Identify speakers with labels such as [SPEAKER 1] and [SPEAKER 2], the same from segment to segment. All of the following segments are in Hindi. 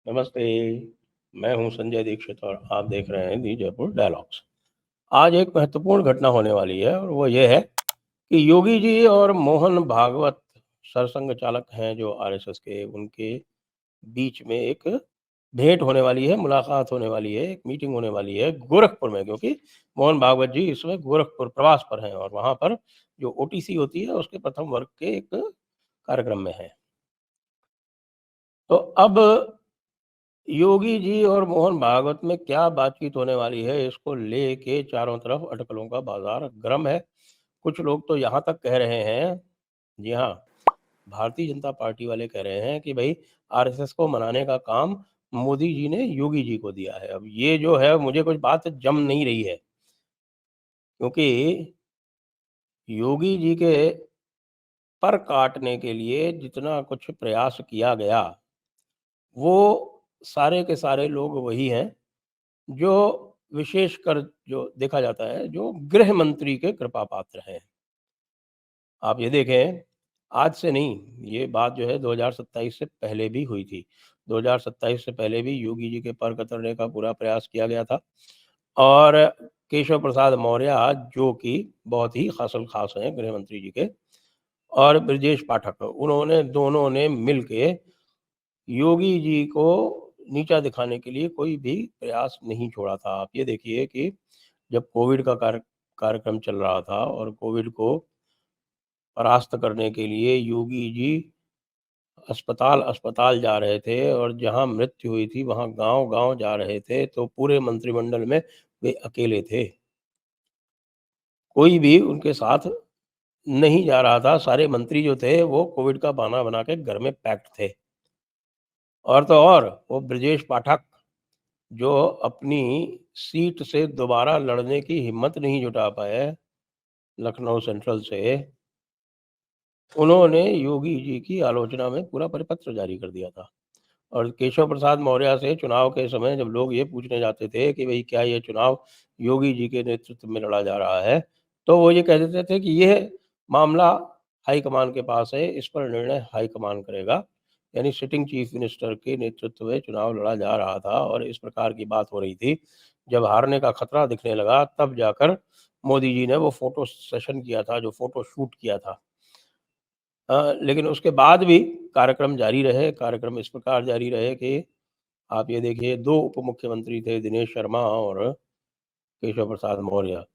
[SPEAKER 1] नमस्ते, मैं हूं संजय दीक्षित और आप देख रहे हैं दी जयपुर डायलॉग्स। आज एक महत्वपूर्ण घटना होने वाली है और वो ये है कि योगी जी और मोहन भागवत सरसंघ चालक हैं जो आरएसएस के, उनके बीच में एक भेंट होने वाली है, मुलाकात होने वाली है, एक मीटिंग होने वाली है गोरखपुर में, क्योंकि मोहन भागवत जी इस समय गोरखपुर प्रवास पर हैं और वहाँ पर जो ओटीसी होती है उसके प्रथम वर्ग के एक कार्यक्रम में हैं। तो अब योगी जी और मोहन भागवत में क्या बातचीत होने वाली है, इसको लेके चारों तरफ अटकलों का बाजार गर्म है। कुछ लोग तो यहाँ तक कह रहे हैं, जी हाँ, भारतीय जनता पार्टी वाले कह रहे हैं कि भाई आरएसएस को मनाने का काम मोदी जी ने योगी जी को दिया है। अब ये जो है मुझे कुछ बात जम नहीं रही है, क्योंकि योगी जी के पर काटने के लिए जितना कुछ प्रयास किया गया, वो सारे के सारे लोग वही हैं जो विशेषकर जो देखा जाता है, जो गृह मंत्री के कृपा पात्र हैं। आप ये देखें, आज से नहीं, ये बात जो है 2027 से पहले भी हुई थी। 2027 से पहले भी योगी जी के पर कतरने का पूरा प्रयास किया गया था और केशव प्रसाद मौर्य, जो कि बहुत ही खासम खास हैं गृह मंत्री जी के, और ब्रजेश पाठक, उन्होंने दोनों ने मिलके योगी जी को नीचा दिखाने के लिए कोई भी प्रयास नहीं छोड़ा था। आप ये देखिए कि जब कोविड का कार्यक्रम चल रहा था और कोविड को परास्त करने के लिए योगी जी अस्पताल जा रहे थे और जहां मृत्यु हुई थी वहां गांव-गांव जा रहे थे, तो पूरे मंत्रिमंडल में वे अकेले थे। कोई भी उनके साथ नहीं जा रहा था। सारे मंत्री जो थे वो कोविड का बहाना बना के घर में पैक्ड थे। और तो और वो ब्रजेश पाठक, जो अपनी सीट से दोबारा लड़ने की हिम्मत नहीं जुटा पाए लखनऊ सेंट्रल से, उन्होंने योगी जी की आलोचना में पूरा परिपत्र जारी कर दिया था। और केशव प्रसाद मौर्य से चुनाव के समय जब लोग ये पूछने जाते थे कि भाई क्या ये चुनाव योगी जी के नेतृत्व में लड़ा जा रहा है, तो वो ये कह देते थे कि यह मामला हाईकमान के पास है, इस पर निर्णय हाईकमान करेगा। यानी सिटिंग चीफ मिनिस्टर के नेतृत्व में चुनाव लड़ा जा रहा था और इस प्रकार की बात हो रही थी। जब हारने का खतरा दिखने लगा तब जाकर मोदी जी ने वो फोटो सेशन किया था, जो फोटो शूट किया था। लेकिन उसके बाद भी कार्यक्रम जारी रहे। कार्यक्रम इस प्रकार जारी रहे कि आप ये देखिए, 2 उप मुख्यमंत्री थे, दिनेश शर्मा और केशव प्रसाद मौर्य।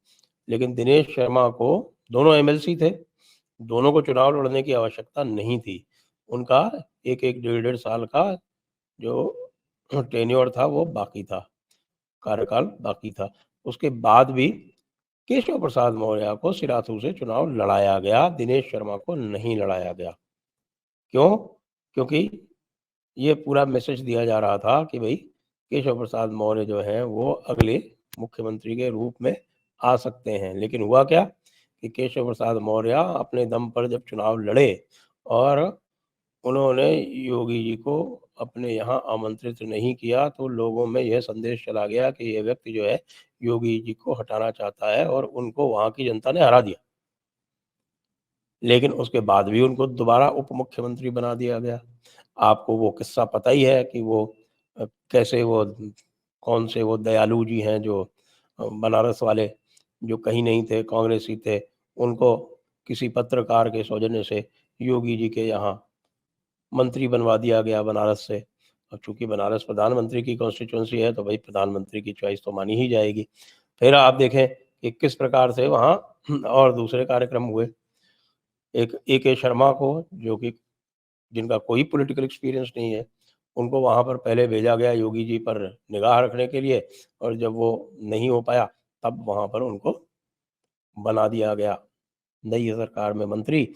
[SPEAKER 1] लेकिन दिनेश शर्मा को, दोनों एमएलसी थे, दोनों को चुनाव लड़ने की आवश्यकता नहीं थी। उनका 1-1, डेढ़-डेढ़ साल का जो टेन्योर था वो बाकी था, कार्यकाल बाकी था। उसके बाद भी केशव प्रसाद मौर्य को सिराथू से चुनाव लड़ाया गया, दिनेश शर्मा को नहीं लड़ाया गया। क्यों? क्योंकि ये पूरा मैसेज दिया जा रहा था कि भई केशव प्रसाद मौर्य जो हैं वो अगले मुख्यमंत्री के रूप में आ सकते हैं। लेकिन हुआ क्या कि केशव प्रसाद मौर्य अपने दम पर जब चुनाव लड़े और उन्होंने योगी जी को अपने यहाँ आमंत्रित नहीं किया, तो लोगों में यह संदेश चला गया कि ये व्यक्ति जो है योगी जी को हटाना चाहता है और उनको वहाँ की जनता ने हरा दिया। लेकिन उसके बाद भी उनको दोबारा उप मुख्यमंत्री बना दिया गया। आपको वो किस्सा पता ही है कि वो कैसे वो कौन से वो दयालु जी हैं जो बनारस वाले, जो कहीं नहीं थे, कांग्रेसी थे, उनको किसी पत्रकार के सौजन्य से योगी जी के यहाँ मंत्री बनवा दिया गया बनारस से। अब चूँकि बनारस प्रधानमंत्री की कॉन्स्टिट्यूएंसी है, तो भई प्रधानमंत्री की चॉइस तो मानी ही जाएगी। फिर आप देखें कि किस प्रकार से वहाँ और दूसरे कार्यक्रम हुए। एक ए.के. शर्मा को, जो कि जिनका कोई पॉलिटिकल एक्सपीरियंस नहीं है, उनको वहाँ पर पहले भेजा गया योगी जी पर निगाह रखने के लिए, और जब वो नहीं हो पाया तब वहाँ पर उनको बना दिया गया नई सरकार में मंत्री।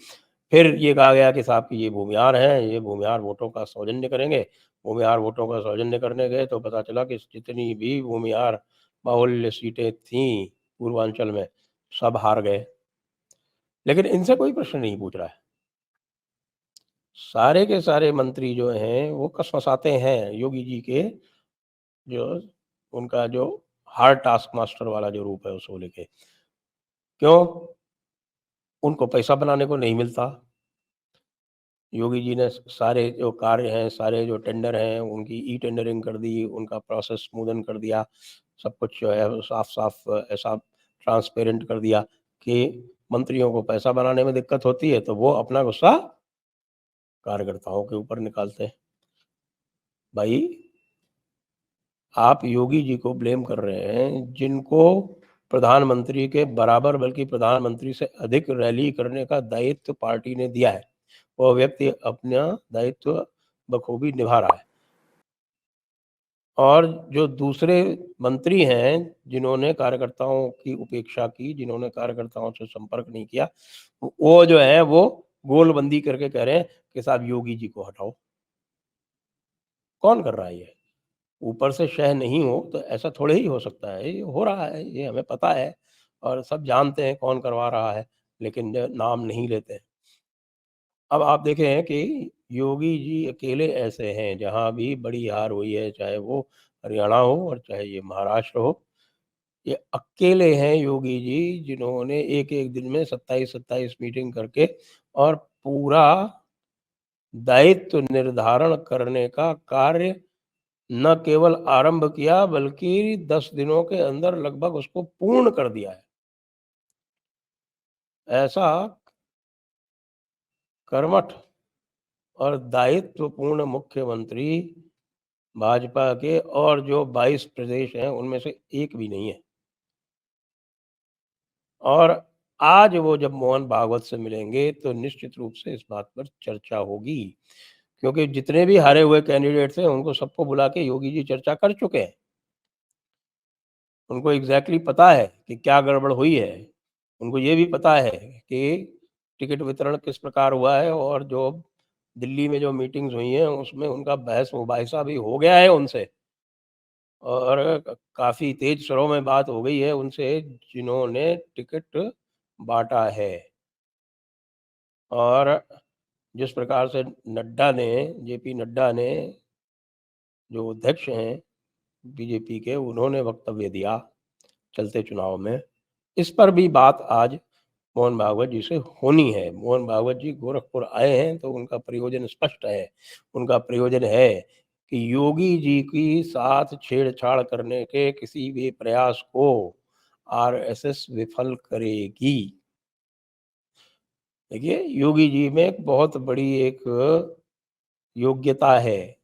[SPEAKER 1] फिर ये कहा गया कि साहब कि ये भूमिहार हैं, ये भूमिहार वोटों का सौजन्य करेंगे। भूमिहार वोटों का सौजन्य करने गए तो पता चला कि जितनी भी भूमिहार बाहुल्य सीटें थीं पूर्वांचल में, सब हार गए। लेकिन इनसे कोई प्रश्न नहीं पूछ रहा है। सारे के सारे मंत्री जो हैं वो कसमसाते हैं योगी जी के, जो उनका जो हार्ड टास्क मास्टर वाला जो रूप है उसको लेके। क्यों? उनको पैसा बनाने को नहीं मिलता। योगी जी ने सारे जो कार्य हैं, सारे जो टेंडर हैं, उनकी ई-टेंडरिंग कर दी, उनका प्रोसेस स्मूदन कर दिया, सब कुछ जो है वो साफ-साफ ऐसा ट्रांसपेरेंट कर दिया कि मंत्रियों को पैसा बनाने में दिक्कत होती है, तो वो अपना गुस्सा कार्यकर्ताओं के ऊपर निकालते हैं। भाई, आप योगी जी को ब्लेम कर रहे हैं, जिनको प्रधानमंत्री के बराबर बल्कि प्रधानमंत्री से अधिक रैली करने का दायित्व पार्टी ने दिया है। वो व्यक्ति अपना दायित्व बखूबी निभा रहा है। और जो दूसरे मंत्री हैं, जिन्होंने कार्यकर्ताओं की उपेक्षा की, जिन्होंने कार्यकर्ताओं से संपर्क नहीं किया, वो जो है वो गोलबंदी करके कह रहे हैं कि साहब योगी जी को हटाओ। कौन कर रहा है ये? ऊपर से शह नहीं हो तो ऐसा थोड़े ही हो सकता है, ये हो रहा है, ये हमें पता है और सब जानते हैं कौन करवा रहा है, लेकिन नाम नहीं लेते हैं। अब आप देखें कि योगी जी अकेले ऐसे हैं, जहाँ भी बड़ी हार हुई है, चाहे वो हरियाणा हो और चाहे ये महाराष्ट्र हो, ये अकेले हैं योगी जी, जिन्होंने एक-एक दिन में 27-27 मीटिंग करके और पूरा दायित्व निर्धारण करने का कार्य न केवल आरंभ किया, बल्कि 10 दिनों के अंदर लगभग उसको पूर्ण कर दिया है। ऐसा कर्मठ और दायित्वपूर्ण मुख्यमंत्री भाजपा के और जो 22 प्रदेश हैं, उनमें से एक भी नहीं है। और आज वो जब मोहन भागवत से मिलेंगे, तो निश्चित रूप से इस बात पर चर्चा होगी, क्योंकि जितने भी हारे हुए कैंडिडेट थे, उनको सबको बुला के योगी जी चर्चा कर चुके हैं। उनको एग्ज़ैक्टली पता है कि क्या गड़बड़ हुई है। उनको ये भी पता है कि टिकट वितरण किस प्रकार हुआ है और जो दिल्ली में जो मीटिंग्स हुई हैं, उसमें उनका बहस-मुबाहिसा भी हो गया है उनसे और काफ़ी तेज़ स्वरों में बात हो गई है उनसे, जिन्होंने टिकट बाँटा है। और जिस प्रकार से जेपी नड्डा ने, जो अध्यक्ष हैं बीजेपी के, उन्होंने वक्तव्य दिया चलते चुनाव में, इस पर भी बात आज मोहन भागवत जी से होनी है। मोहन भागवत जी गोरखपुर आए हैं तो उनका प्रयोजन स्पष्ट है। उनका प्रयोजन है कि योगी जी की साथ छेड़छाड़ करने के किसी भी प्रयास को आरएसएस विफल करेगी। देखिए, योगी जी में एक बहुत बड़ी एक योग्यता है।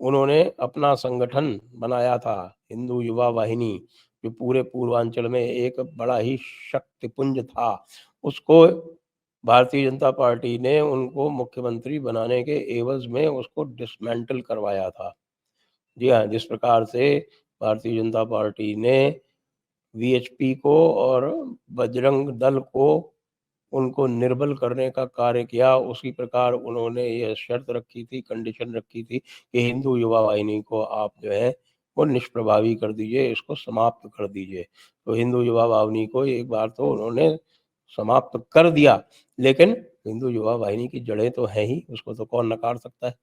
[SPEAKER 1] उन्होंने अपना संगठन बनाया था, हिंदू युवा वाहिनी, जो पूरे पूर्वांचल में एक बड़ा ही शक्तिपुंज था। उसको भारतीय जनता पार्टी ने उनको मुख्यमंत्री बनाने के एवज़ में उसको डिसमेंटल करवाया था। जी हाँ, जिस प्रकार से भारतीय जनता पार्टी ने वीएचपी को और बजरंग दल को उनको निर्बल करने का कार्य किया, उसी प्रकार उन्होंने ये शर्त रखी थी, कंडीशन रखी थी कि हिंदू युवा वाहिनी को आप जो है वो निष्प्रभावी कर दीजिए, इसको समाप्त कर दीजिए। तो हिंदू युवा वाहिनी को एक बार तो उन्होंने समाप्त कर दिया, लेकिन हिंदू युवा वाहिनी की जड़ें तो हैं ही, उसको तो कौन नकार सकता है।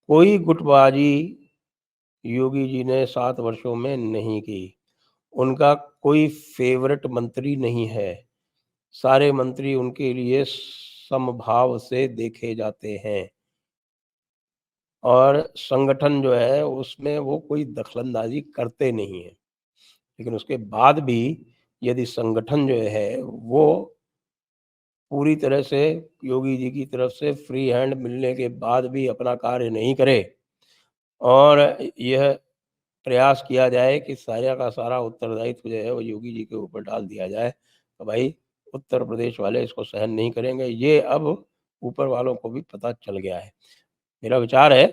[SPEAKER 1] कोई गुटबाजी योगी जी ने 7 वर्षों में नहीं की। उनका कोई फ़ेवरेट मंत्री नहीं है। सारे मंत्री उनके लिए समभाव से देखे जाते हैं और संगठन जो है उसमें वो कोई दखलंदाज़ी करते नहीं हैं। लेकिन उसके बाद भी यदि संगठन जो है वो पूरी तरह से योगी जी की तरफ से फ्री हैंड मिलने के बाद भी अपना कार्य नहीं करे और यह प्रयास किया जाए कि सारा का सारा उत्तरदायित्व जो है वो योगी जी के ऊपर डाल दिया जाए, तो भाई उत्तर प्रदेश वाले इसको सहन नहीं करेंगे। ये अब ऊपर वालों को भी पता चल गया है। मेरा विचार है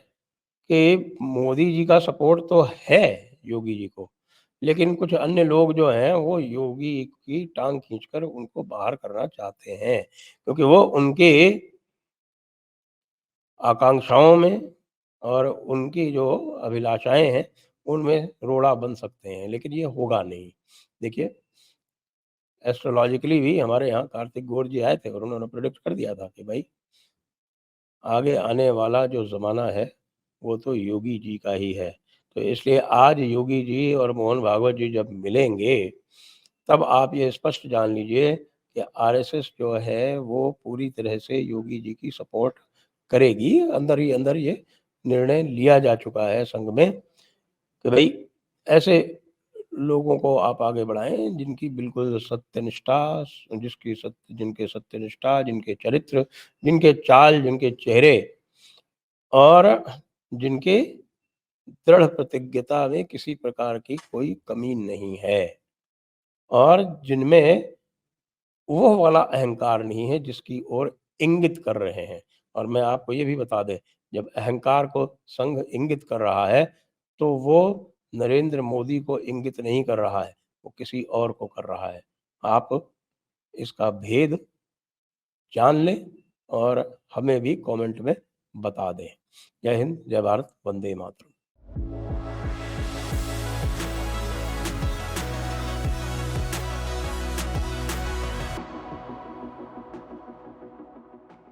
[SPEAKER 1] कि मोदी जी का सपोर्ट तो है योगी जी को, लेकिन कुछ अन्य लोग जो हैं वो योगी की टाँग खींचकर उनको बाहर करना चाहते हैं, क्योंकि वो उनके आकांक्षाओं में और उनकी जो अभिलाषाएँ हैं, उनमें रोड़ा बन सकते हैं, लेकिन ये होगा नहीं। देखिए, एस्ट्रोलॉजिकली भी हमारे यहाँ कार्तिक गौर जी आए थे और उन्होंने प्रेडिक्ट कर दिया था कि भाई आगे आने वाला जो ज़माना है, वो तो योगी जी का ही है। तो इसलिए आज योगी जी और मोहन भागवत जी जब मिलेंगे, तब आप ये स्पष्ट जान लीजिए कि कि आरएसएस जो है वो पूरी तरह से योगी जी की सपोर्ट करेगी। अंदर ही अंदर ये निर्णय लिया जा चुका है संघ में कि भई ऐसे लोगों को आप आगे बढ़ाएँ जिनकी बिल्कुल सत्यनिष्ठा, जिनके सत्यनिष्ठा, जिनके चरित्र, जिनके चाल, जिनके चेहरे और जिनके दृढ़ प्रतिज्ञता में किसी प्रकार की कोई कमी नहीं है और जिनमें वो वाला अहंकार नहीं है जिसकी ओर इंगित कर रहे हैं। और मैं आपको ये भी बता दें, जब अहंकार को संघ इंगित कर रहा है, तो वो नरेंद्र मोदी को इंगित नहीं कर रहा है, वो किसी और को कर रहा है। आप इसका भेद जान लें और हमें भी कमेंट में बता दें। जय हिंद, जय भारत, वंदे मातरम।